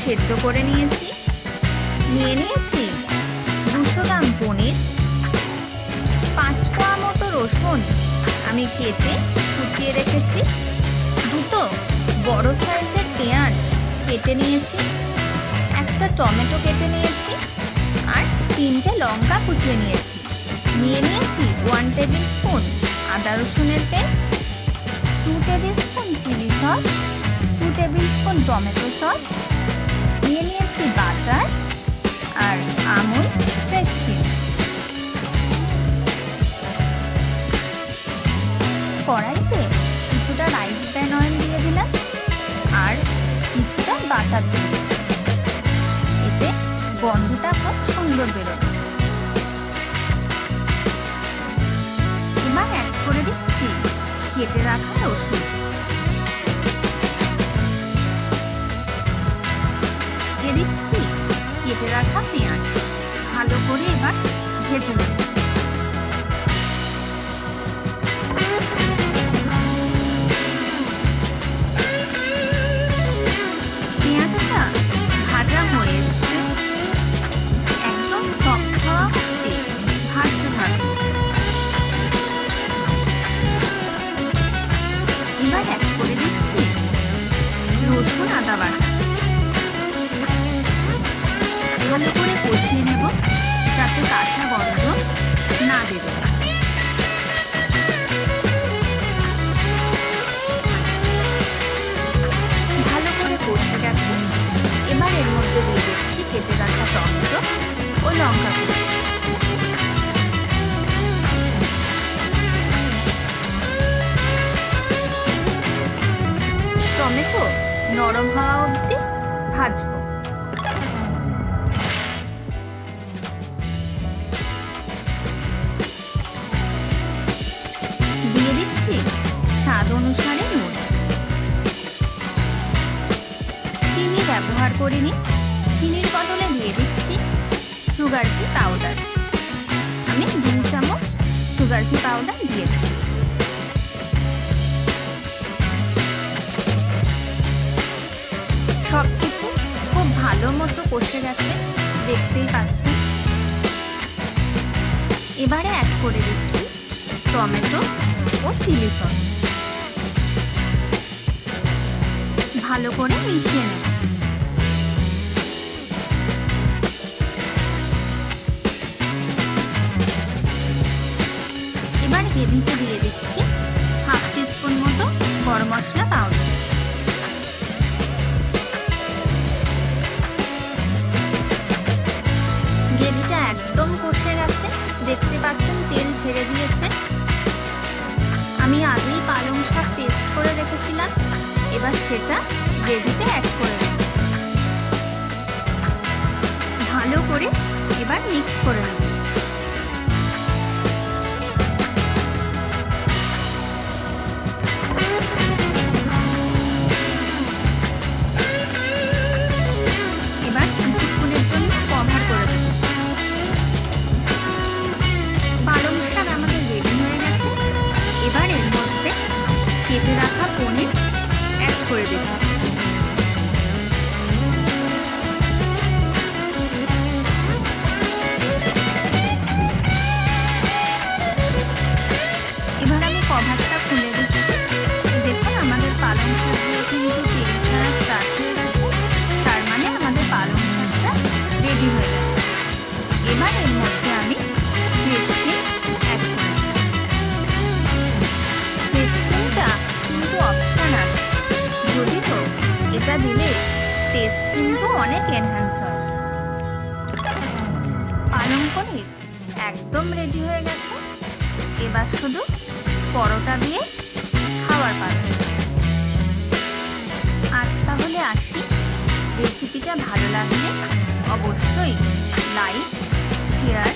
সেদ্ধ করে নিয়েছি। নিয়ে নিয়েছি 200 গ্রাম পনির, 5 কোয়া মতো রসুন আমি কেটে কুচিয়ে রেখেছি, 2টো বড় সাইজের পেঁয়াজ কেটে নিয়েছি, একটা টমেটো কেটে নিয়েছি, আর 3টে লঙ্কা কুচিয়ে নিয়েছি। নিয়ে নিয়েছি 1 টেবিল স্পুন আদা রসুনের paste, 2 table spoon chilli sauce, 2 table spoon tomato sauce, নিয়ে নিয়েছি বাটার আর আমুল ফ্রেশ ক্রিম। কড়াইতে কিছুটা রাইস ব্র্যান অয়েল দিয়ে দিলাম আর কিছুটা বাটার দিয়ে দিলাম, এতে গন্ধটা খুব সুন্দর বেরোবে। এবার অ্যাড করে দিচ্ছি কেটে রাখা রসুন, দিয়ে দিচ্ছি কেটে রাখা পেঁয়াজ। ভালো করে এবার ভেজে নেব। পেঁয়াজটা ভাজা হয়ে এসেছে, একদম সফট হওয়া অবধি ভাজতে থাকবো। এবার অ্যাড করে দিচ্ছি রসুন আদা বাটা। ভালো করে কষিয়ে নেব যাতে কাঁচা গন্ধ না বেরোয়। ভালো করে কষে গেছে, এবার এর মধ্যে দিয়ে দিচ্ছি কেটে রাখা টমেটো ও লঙ্কা কুচি। টমেটো নরম হওয়া অবধি ভাজবো। দিয়ে দিচ্ছি স্বাদ অনুসারে নুন। চিনি ব্যবহার করিনি, চিনির বদলে দিয়ে দিচ্ছি সুগার ফ্রি পাউডার। আমি 2 চামচ সুগার ফ্রি পাউডার দিয়েছি। সবকিছু খুব ভালো মতো কষে গেছে, দেখতেই পাচ্ছেন। এবারে অ্যাড করে দিচ্ছি টমেটো ও চিলি সস। ভালো করে মিশিয়ে নেব। এবার গ্রেভিতে দিয়ে দিচ্ছি 1/2 টিস্পুন মতো গরম মশলা পাউডার। গ্রেভিটা একদম কষে গেছে, দেখতে পাচ্ছেন তেল ছেড়ে দিয়েছে। আমি আগেই পালং শাক পেস্ট করে রেখেছিলাম, এবার সেটা গ্রেভিতে অ্যাড করে দিচ্ছি। ভালো করে এবার মিক্স করে নেব। এবার কিছুক্ষণের জন্য কভার করে দেব। পালং শাক আমাদের রেডি হয়ে গেছে। এবার এর মধ্যে কেটে রাখা পনির অ্যাড করে দিচ্ছি। এবার আমি কভারটা খুলে দিচ্ছি। দেখুন আমাদের পালং শাক দিয়ে কিন্তু তেল ছাড়া স্টার্ট হয়ে গেছে, তার মানে আমাদের পালং শাকটা রেডি হয়ে গেছে। এবার এর মধ্যে আমি ফ্রেশ ক্রিম অ্যাড করে দিলাম। ফ্রেশ ক্রিমটা কিন্তু অপশনাল, যদিও এটা দিলে টেস্ট কিন্তু অনেক এনহ্যান্স হয়। পালং পনির একদম রেডি হয়ে গেছে, এবার শুধু পরোটা দিয়ে খাওয়ার পালা। আজ তাহলে আসি। রেসিপিটা ভালো লাগলে অবশ্যই লাইক, শেয়ার